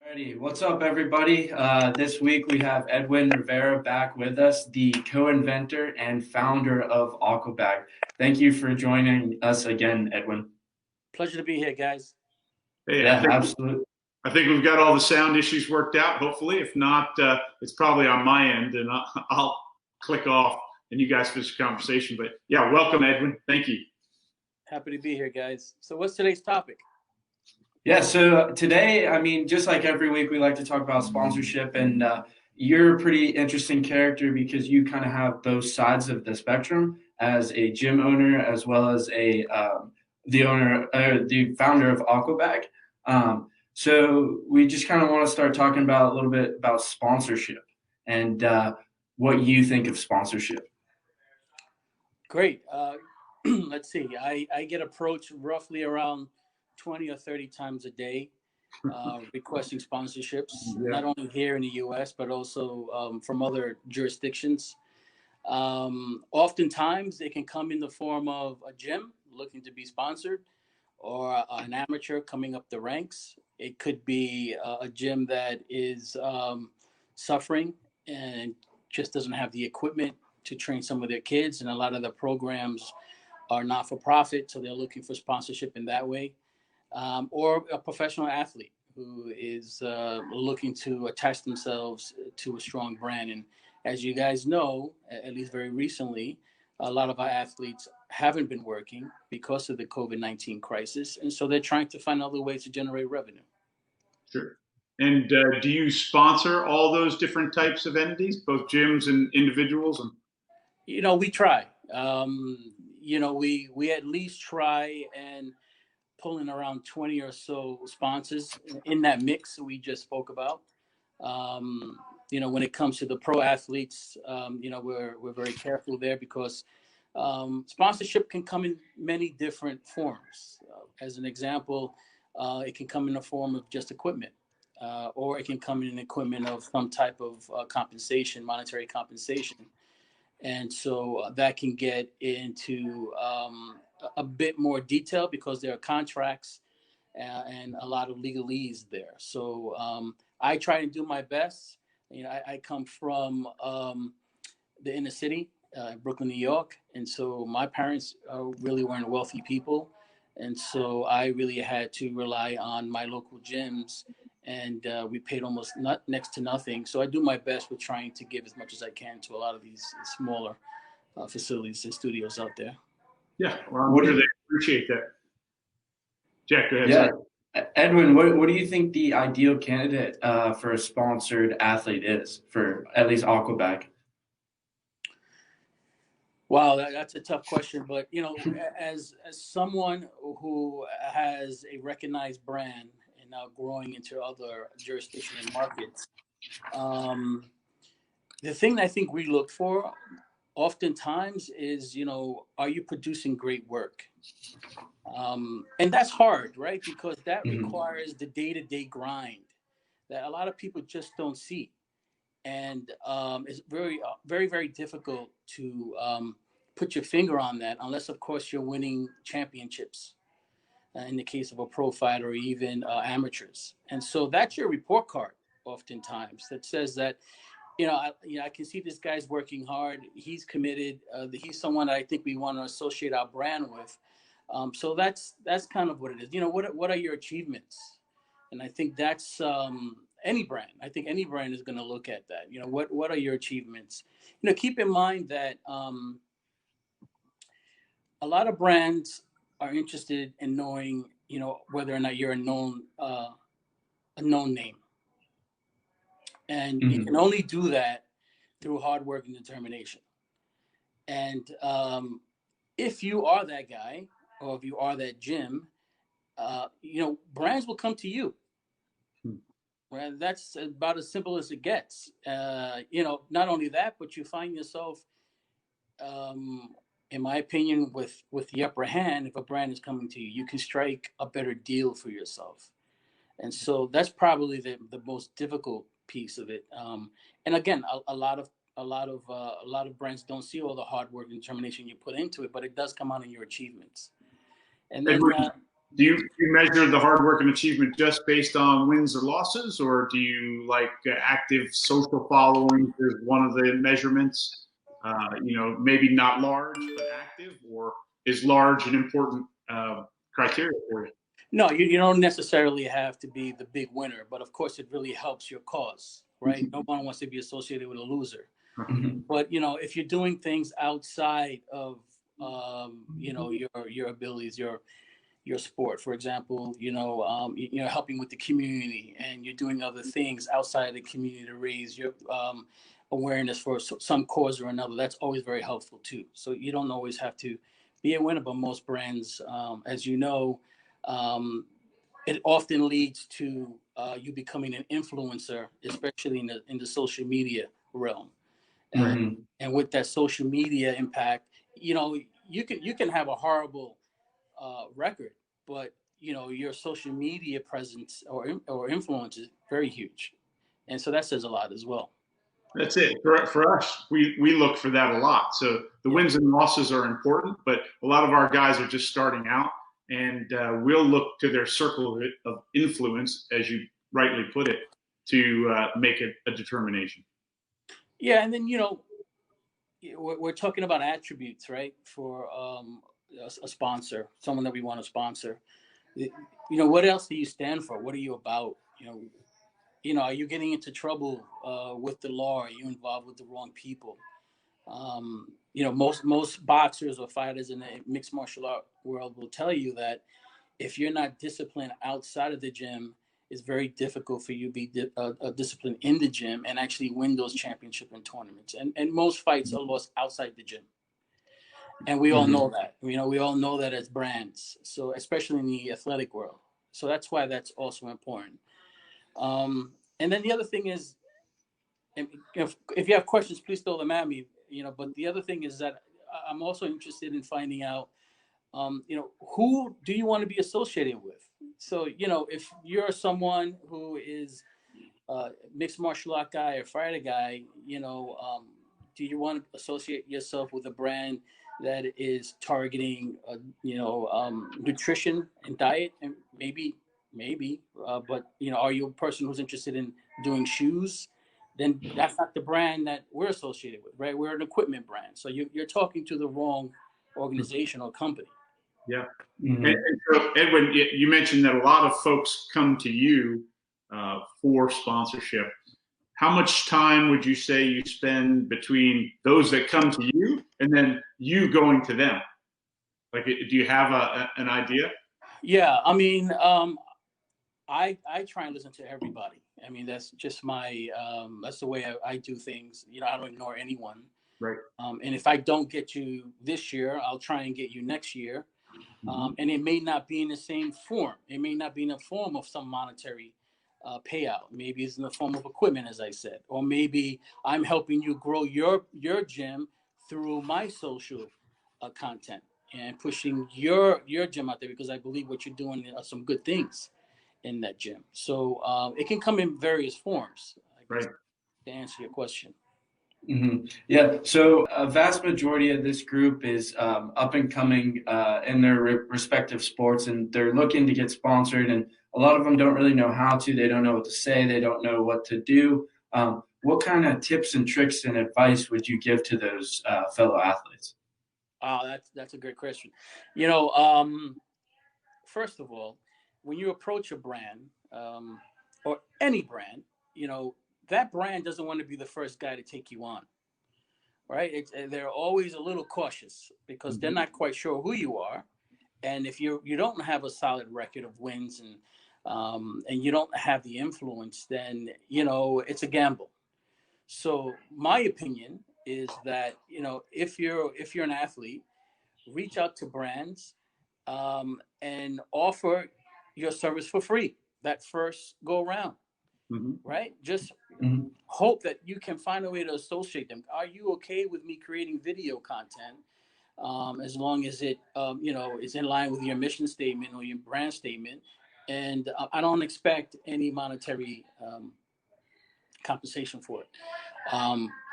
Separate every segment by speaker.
Speaker 1: Alrighty, what's up, everybody? This week we have Edwin Rivera back with us, the co-inventor and founder of Aqua. Thank you for joining us again, Edwin.
Speaker 2: Pleasure to be here, guys.
Speaker 3: Hey,
Speaker 1: Yeah, absolutely.
Speaker 3: I think we've got all the sound issues worked out, hopefully. If not, it's probably on my end, and I'll click off and you guys finish the conversation. But yeah, welcome, Edwin. Thank you.
Speaker 2: Happy to be here, guys. So what's today's topic?
Speaker 1: Yeah, so today, I mean, just like every week, we like to talk about sponsorship, and you're a pretty interesting character because you kind of have both sides of the spectrum as a gym owner as well as the founder of Aqua. So we just kind of want to start talking about a little bit about sponsorship and what you think of sponsorship.
Speaker 2: Great. Let's see. I get approached roughly around 20 or 30 times a day requesting sponsorships, not only here in the U.S., but also from other jurisdictions. Oftentimes, it can come in the form of a gym looking to be sponsored or an amateur coming up the ranks. It could be a gym that is suffering and just doesn't have the equipment to train some of their kids. And a lot of the programs are not for profit, so they're looking for sponsorship in that way. Or a professional athlete who is looking to attach themselves to a strong brand. And as you guys know, at least very recently, a lot of our athletes haven't been working because of the COVID-19 crisis. And so they're trying to find other ways to generate revenue.
Speaker 3: Sure. And do you sponsor all those different types of entities, both gyms and individuals?
Speaker 2: We try. We at least try and pull in around 20 or so sponsors in that mix we just spoke about. When it comes to the pro athletes, we're very careful there because sponsorship can come in many different forms. As an example, it can come in the form of just equipment, or it can come in equipment of some type of compensation, monetary compensation. And so that can get into a bit more detail because there are contracts and a lot of legalese there. So I try to do my best. I come from the inner city, Brooklyn, New York. And so my parents really weren't wealthy people. And so I really had to rely on my local gyms, and we paid almost next to nothing. So I do my best with trying to give as much as I can to a lot of these smaller facilities and studios out there.
Speaker 3: Yeah, well, what do they appreciate that? Jack, go ahead.
Speaker 1: Yeah. Edwin, what do you think the ideal candidate for a sponsored athlete is for at least Aqua?
Speaker 2: Wow, that's a tough question. But, as someone who has a recognized brand and now growing into other jurisdictions and markets, the thing I think we look for oftentimes is, are you producing great work? And that's hard, right? Because that requires the day-to-day grind that a lot of people just don't see. And it's very, very, very difficult to put your finger on that unless, of course, you're winning championships in the case of a pro fighter or even amateurs. And so that's your report card oftentimes that says that, I can see this guy's working hard. He's committed. He's someone I think we want to associate our brand with. So that's kind of what it is. What are your achievements? And I think that's any brand. I think any brand is going to look at that. What are your achievements? Keep in mind that a lot of brands are interested in knowing, whether or not you're a known name. And you can only do that through hard work and determination. And if you are that guy, or if you are that gym, brands will come to you. Right? That's about as simple as it gets. Not only that, but you find yourself, in my opinion, with the upper hand. If a brand is coming to you, you can strike a better deal for yourself. And so that's probably the most difficult piece of it. And again, a lot of brands don't see all the hard work and determination you put into it, but it does come out in your achievements. And then,
Speaker 3: Do you measure the hard work and achievement just based on wins or losses, or do you like active social following as one of the measurements? Maybe not large but active, or is large an important criteria for you?
Speaker 2: No, you don't necessarily have to be the big winner, but of course it really helps your cause, right? No one wants to be associated with a loser.
Speaker 1: Mhm.
Speaker 2: But if you're doing things outside of your abilities, your sport, for example, you're helping with the community and you're doing other things outside of the community to raise your awareness for some cause or another. That's always very helpful too. So you don't always have to be a winner, but most brands, as you know, it often leads to you becoming an influencer, especially in the social media realm. And,
Speaker 1: Mhm.
Speaker 2: and with that social media impact, you can have a horrible record, but your social media presence or influence is very huge, and so that says a lot as well.
Speaker 3: That's it. For us, we look for that a lot. So the
Speaker 2: Yeah.
Speaker 3: wins and losses are important, but a lot of our guys are just starting out, and we'll look to their circle of influence, as you rightly put it, to make a determination.
Speaker 2: Yeah, and then we're talking about attributes, right? For a sponsor, someone that we want to sponsor. What else do you stand for? What are you about? Are you getting into trouble with the law? Are you involved with the wrong people? Most boxers or fighters in the mixed martial art world will tell you that if you're not disciplined outside of the gym, it's very difficult for you to be disciplined in the gym and actually win those championship and tournaments. And most fights are lost outside the gym. And we all know
Speaker 1: Mhm.
Speaker 2: that. We all know that as brands. So especially in the athletic world. So that's why that's also important. And then the other thing is, if you have questions, please throw them at me. But the other thing is that I'm also interested in finding out, who do you want to be associated with? So, if you're someone who is a mixed martial art guy or fighter guy, do you want to associate yourself with a brand that is targeting, nutrition and diet, and but are you a person who's interested in doing shoes? Then that's not the brand that we're associated with, right? We're an equipment brand, so you're talking to the wrong organization or company.
Speaker 3: Yeah. And
Speaker 1: Mhm.
Speaker 3: so, Edwin, you mentioned that a lot of folks come to you for sponsorship. How much time would you say you spend between those that come to you and then you going to them? Like, do you have an idea?
Speaker 2: Yeah, I mean, I try and listen to everybody. I mean, that's just that's the way I do things. I don't ignore anyone.
Speaker 3: Right.
Speaker 2: And if I don't get you this year, I'll try and get you next year.
Speaker 3: Mm-hmm.
Speaker 2: And it may not be in the same form. It may not be in the form of some monetary payout. Maybe it's in the form of equipment, as I said, or maybe I'm helping you grow your gym through my social content and pushing your gym out there, because I believe what you're doing are some good things in that gym. So it can come in various forms, I guess,
Speaker 3: Right.
Speaker 2: to answer your question.
Speaker 1: Yeah, so a vast majority of this group is up and coming in their respective sports, and they're looking to get sponsored. And a lot of them don't really know how to. They don't know what to say. They don't know what to do. What kind of tips and tricks and advice would you give to those fellow athletes?
Speaker 2: That's a great question. First of all, when you approach a brand, or any brand, that brand doesn't want to be the first guy to take you on, right? They're always a little cautious because they're
Speaker 3: Mm-hmm.
Speaker 2: not quite sure who you are, and if you don't have a solid record of wins, and you don't have the influence, then it's a gamble. So my opinion is that if you're an athlete, reach out to brands, and offer your service for free that first go around,
Speaker 3: Mm-hmm.
Speaker 2: right? Just
Speaker 1: Mhm.
Speaker 2: hope that you can find a way to associate them. Are you okay with me creating video content, as long as it is in line with your mission statement or your brand statement? And I don't expect any monetary compensation for it,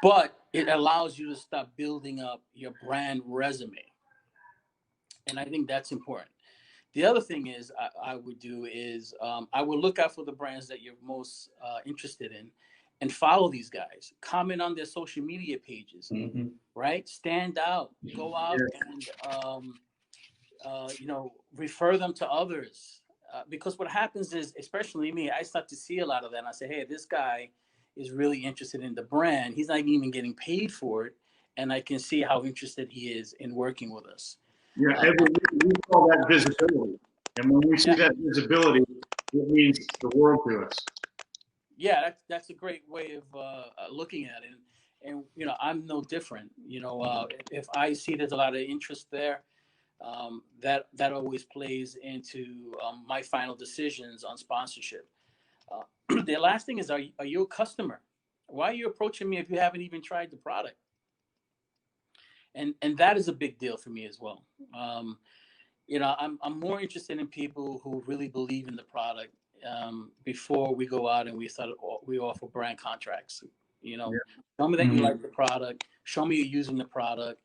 Speaker 2: but it allows you to start building up your brand resume, and I think that's important. The other thing is I would do is I would look out for the brands that you're most interested in and follow these guys. Comment on their social media pages,
Speaker 1: Mm-hmm.
Speaker 2: right? Stand out. Go out
Speaker 3: Yeah.
Speaker 2: and, refer them to others. Because what happens is, especially me, I start to see a lot of that. And I say, hey, this guy is really interested in the brand. He's not even getting paid for it. And I can see how interested he is in working with us.
Speaker 3: Yeah, Edwin, we call that visibility. And when we see that visibility, it means the world to us.
Speaker 2: Yeah, that's a great way of looking at it. And I'm no different. If I see there's a lot of interest there, that always plays into my final decisions on sponsorship. The last thing is, are you a customer? Why are you approaching me if you haven't even tried the product? And that is a big deal for me as well. I'm more interested in people who really believe in the product before we go out and we offer brand contracts. Show me that you
Speaker 1: Mm-hmm.
Speaker 2: like the product. Show me you're using the product.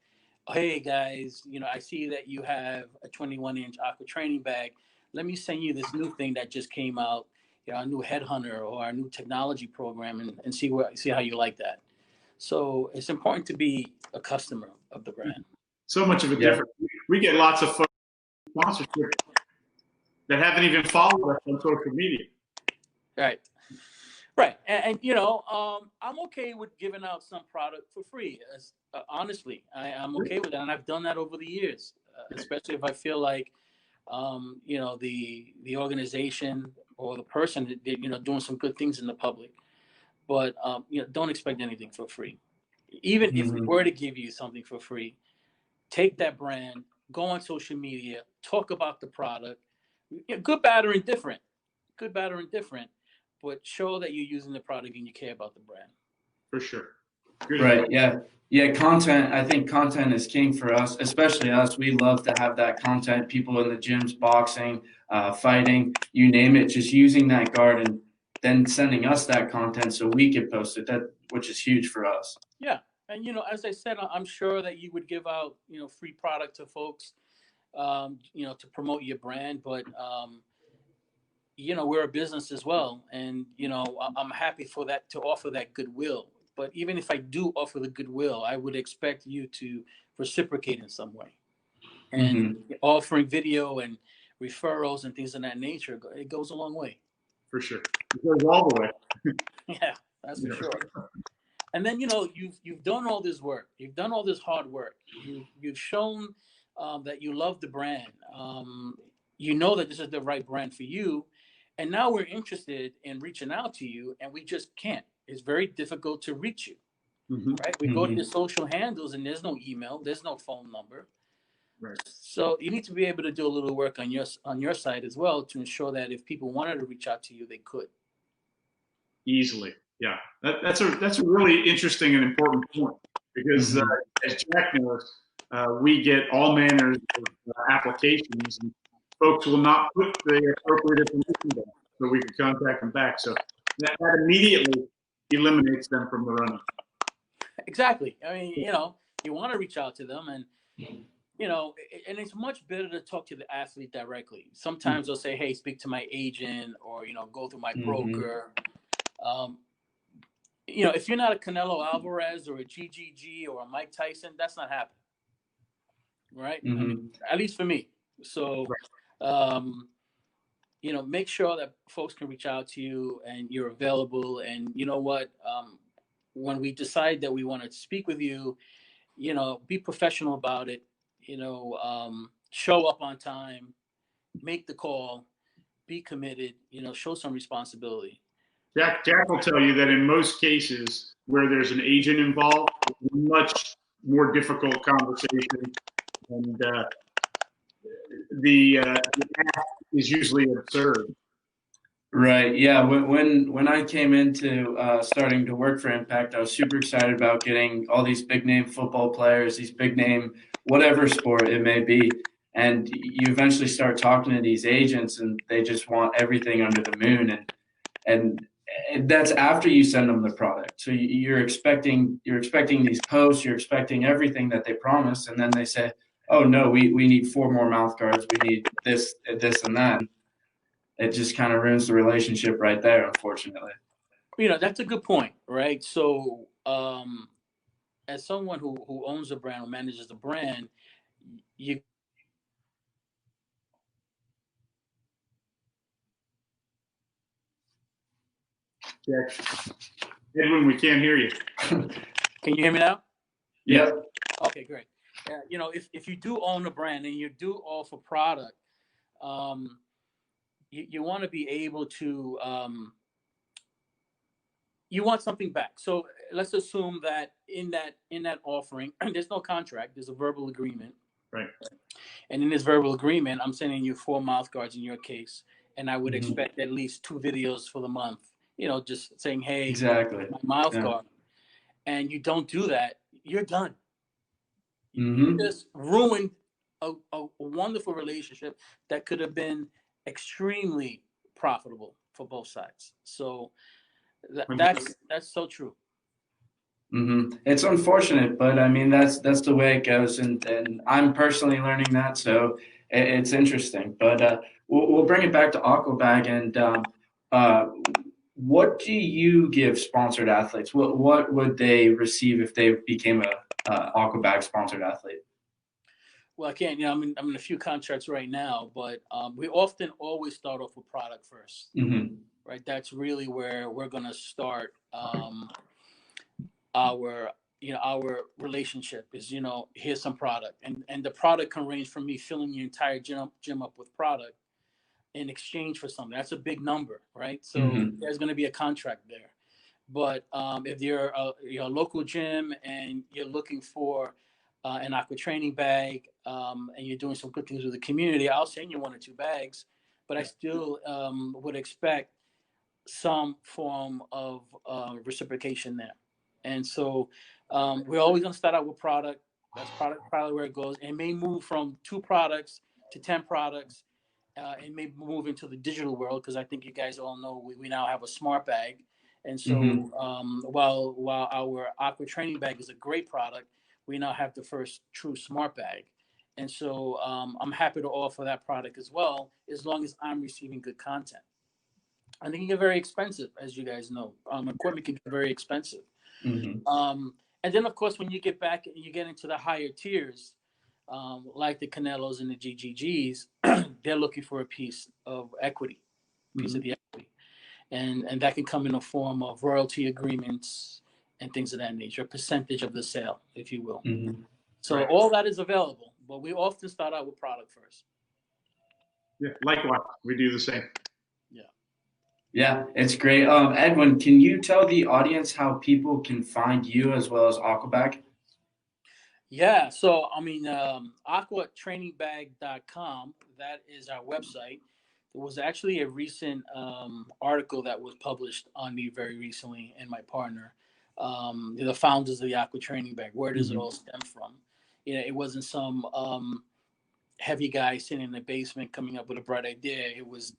Speaker 2: Hey guys, I see that you have a 21-inch Aqua training bag. Let me send you this new thing that just came out, our new Headhunter or our new technology program, and see how you like that. So it's important to be a customer of the brand.
Speaker 3: So much of a
Speaker 1: Yeah.
Speaker 3: difference. We get lots of sponsorship that haven't even followed us on social media.
Speaker 2: Right. And I'm okay with giving out some product for free. Honestly, I'm okay with that. And I've done that over the years, especially if I feel like, the organization or the person, doing some good things in the public. But, don't expect anything for free. Even if we
Speaker 1: Mm-hmm.
Speaker 2: were to give you something for free, take that brand, go on social media, talk about the product, good, bad, or indifferent. Good, bad, or indifferent, but show that you're using the product and you care about the brand.
Speaker 3: For sure. Good.
Speaker 1: Right. Yeah. Yeah. Content. I think content is king for us, especially us. We love to have that content. People in the gyms, boxing, fighting, you name it, just using that guard and then sending us that content so we can post it. Which is huge for us.
Speaker 2: Yeah. And, as I said, I'm sure that you would give out, free product to folks, to promote your brand. But, we're a business as well. And, I'm happy for that, to offer that goodwill. But even if I do offer the goodwill, I would expect you to reciprocate in some way. And
Speaker 1: Mm-hmm.
Speaker 2: offering video and referrals and things of that nature, it goes a long way.
Speaker 3: For sure. It goes all the way.
Speaker 2: Yeah, that's for sure. And then, you've done all this work. You've done all this hard work. You've shown that you love the brand. You know that this is the right brand for you. And now we're interested in reaching out to you, and we just can't. It's very difficult to reach you, right? We go to your social handles, and there's no email, there's no phone number.
Speaker 3: Right.
Speaker 2: So you need to be able to do a little work on your side as well to ensure that if people wanted to reach out to you, they could.
Speaker 3: Easily. Yeah. That's a really interesting and important point because as Jack knows, we get all manners of applications and folks will not put the appropriate information down so we can contact them back. So that immediately eliminates them from the running.
Speaker 2: Exactly. I mean, you want to reach out to them and, and it's much better to talk to the athlete directly. Sometimes they'll say, hey, speak to my agent or, go through my broker. If you're not a Canelo Alvarez or a GGG or a Mike Tyson, that's not happening. Right? I mean, at least for me. So, make sure that folks can reach out to you and you're available. And you know what? When we decide that we want to speak with you, be professional about it. Show up on time, make the call, be committed. Show some responsibility.
Speaker 3: Jack will tell you that in most cases where there's an agent involved, it's a much more difficult conversation, and the ask is usually absurd.
Speaker 1: Right. Yeah. When I came into starting to work for Impact, I was super excited about getting all these big name football players, these big name whatever sport it may be, and you eventually start talking to these agents, and they just want everything under the moon, and that's after you send them the product. So you're expecting these posts, you're expecting everything that they promise, and then they say, oh no, we need 4 more mouth guards. We need this, and that. It just kind of ruins the relationship right there, unfortunately.
Speaker 2: That's a good point, right? So, as someone who owns a brand or manages a brand, you
Speaker 3: Check. Edwin, we can't hear you.
Speaker 2: can you hear me now?
Speaker 1: Yep.
Speaker 2: Okay, great. If you do own a brand and you do offer product, you want to be able to you want something back. So let's assume that in that offering, there's no contract. There's a verbal agreement.
Speaker 3: Right.
Speaker 2: And in this verbal agreement, I'm sending you 4 mouth guards in your case, and I would
Speaker 1: Mm-hmm.
Speaker 2: expect at least 2 videos for the month. Just saying, hey,
Speaker 1: Exactly.
Speaker 2: my mouth
Speaker 1: Yeah.
Speaker 2: guard, and you don't do that, you're done.
Speaker 1: Mm-hmm.
Speaker 2: You just ruined a wonderful relationship that could have been extremely profitable for both sides. So that's so true.
Speaker 1: Mm-hmm. It's unfortunate, but I mean that's the way it goes, and I'm personally learning that, so it's interesting. But we'll bring it back to Aquabag, and uh, what do you give sponsored athletes? What would they receive if they became a Aquabag sponsored athlete?
Speaker 2: Well, I can't. I'm in a few contracts right now, but we often always start off with product first,
Speaker 1: Mm-hmm.
Speaker 2: right? That's really where we're going to start our our relationship is, here's some product, and the product can range from me filling your entire gym up with product in exchange for something. That's a big number, right? So
Speaker 1: Mm-hmm.
Speaker 2: there's going to be a contract there. But if you're a local gym and you're looking for an Aqua training bag, and you're doing some good things with the community, I'll send you 1 or 2 bags. But I still would expect some form of reciprocation there. And so we're always going to start out with product. That's probably where it goes. It may move from 2 products to 10 products. It may move into the digital world, because I think you guys all know we now have a smart bag. And so while our Aqua training bag is a great product, we now have the first true smart bag. And so I'm happy to offer that product as well, as long as I'm receiving good content. And they can get very expensive, as you guys know. Equipment can get very expensive.
Speaker 1: Mm-hmm.
Speaker 2: And then, of course, when you get back and you get into the higher tiers, like the Canelos and the GGGs, they're looking for a piece of equity, piece of the equity. And that can come in a form of royalty agreements and things of that nature, a percentage of the sale, if you will.
Speaker 1: Mm-hmm.
Speaker 2: So
Speaker 3: Right.
Speaker 2: all that is available, but we often start out with product first.
Speaker 3: Yeah, likewise, we do the same.
Speaker 1: Yeah, it's great. Edwin, can you tell the audience how people can find you as well as Aquaback?
Speaker 2: Yeah, so aquatrainingbag.com, that is our website. There was actually a recent article that was published on me very recently, and my partner, the founders of the Aqua Training Bag. Where does it all stem from? It wasn't some heavy guy sitting in the basement coming up with a bright idea. It was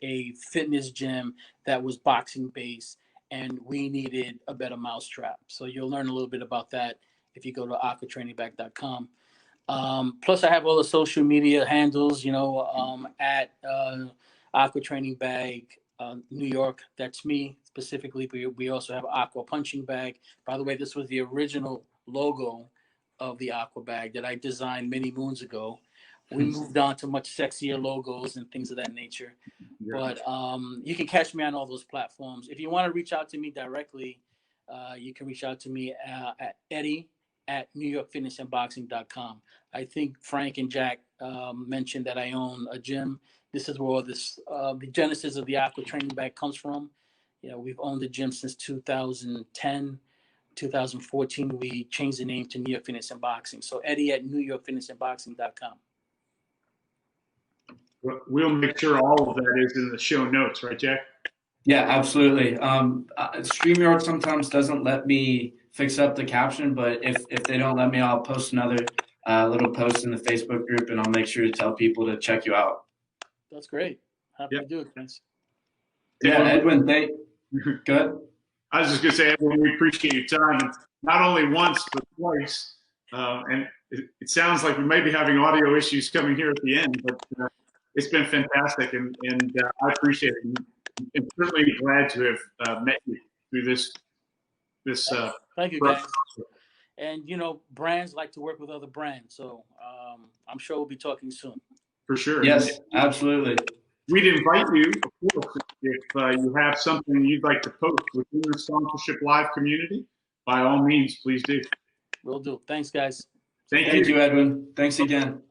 Speaker 2: a fitness gym that was boxing based, and we needed a better mousetrap. So you'll learn a little bit about that if you go to aquatrainingbag.com. Plus, I have all the social media handles, at Aqua Training Bag New York. That's me specifically. We also have Aqua Punching Bag. By the way, this was the original logo of the Aqua Bag that I designed many moons ago. We moved on to much sexier logos and things of that nature. Yeah. But you can catch me on all those platforms. If you want to reach out to me directly, you can reach out to me at eddie@newyorkfitnessandboxing.com. I think Frank and Jack mentioned that I own a gym. This is where the genesis of the Aqua Training Bag comes from. We've owned the gym since 2010. 2014, we changed the name to New York Fitness and Boxing. So eddie@newyorkfitnessandboxing.com.
Speaker 3: We'll make sure all of that is in the show notes, right, Jack?
Speaker 1: Yeah, absolutely. StreamYard sometimes doesn't let me fix up the caption, but if they don't let me, I'll post another little post in the Facebook group, and I'll make sure to tell people to check you out.
Speaker 2: That's great. Happy to do it, guys.
Speaker 1: Yeah, Edwin, good.
Speaker 3: I was just going to say, Edwin, we appreciate your time. And not only once, but twice. And it sounds like we may be having audio issues coming here at the end, but it's been fantastic, and I appreciate it. And certainly glad to have met you through this.
Speaker 2: Thank you, guys. And brands like to work with other brands, so I'm sure we'll be talking soon.
Speaker 3: For sure.
Speaker 1: Yes, absolutely.
Speaker 3: We'd invite you, of course, if you have something you'd like to post within the Sponsorship Live community, by all means, please do.
Speaker 2: Will do. Thanks, guys.
Speaker 3: Thank
Speaker 1: you, Edwin. Thanks again.